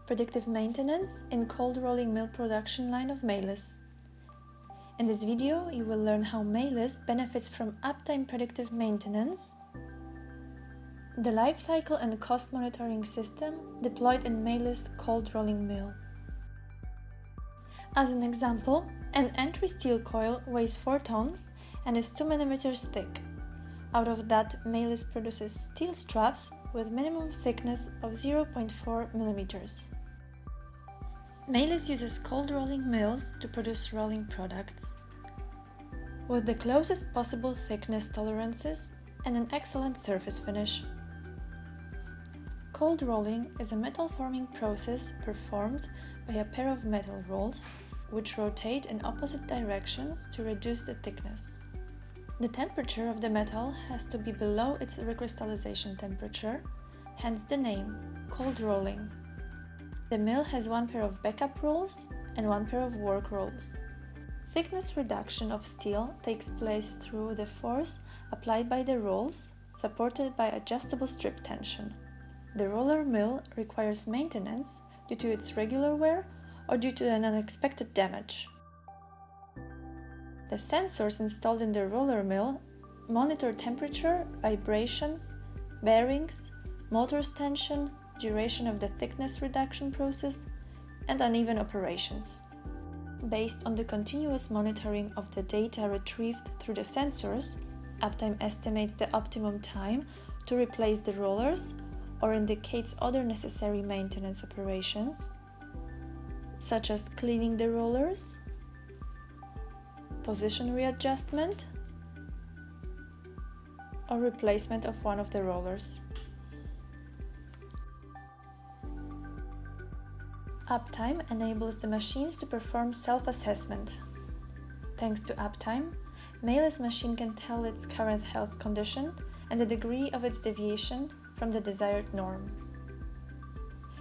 predictive maintenance in cold rolling mill production line of Maillis. In this video, you will learn how Maillis benefits from Uptime predictive maintenance, the life cycle and cost monitoring system deployed in Maillis cold rolling mill. As an example, an entry steel coil weighs 4 tons and is 2 mm thick. Out of that, Maillis produces steel straps with minimum thickness of 0.4 mm. Maillis uses cold rolling mills to produce rolling products with the closest possible thickness tolerances and an excellent surface finish. Cold rolling is a metal forming process performed by a pair of metal rolls which rotate in opposite directions to reduce the thickness. The temperature of the metal has to be below its recrystallization temperature, hence the name, cold rolling. The mill has one pair of backup rolls and one pair of work rolls. Thickness reduction of steel takes place through the force applied by the rolls, supported by adjustable strip tension. The roller mill requires maintenance due to its regular wear or due to an unexpected damage. The sensors installed in the roller mill monitor temperature, vibrations, bearings, motors tension, duration of the thickness reduction process, and uneven operations. Based on the continuous monitoring of the data retrieved through the sensors, Uptime estimates the optimum time to replace the rollers or indicates other necessary maintenance operations, such as cleaning the rollers, position readjustment, or replacement of one of the rollers. Uptime enables the machines to perform self-assessment. Thanks to Uptime, Maillis machine can tell its current health condition and the degree of its deviation from the desired norm.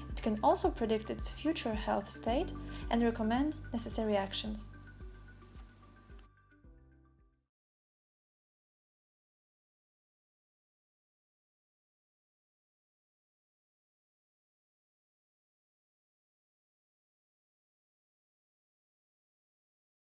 It can also predict its future health state and recommend necessary actions.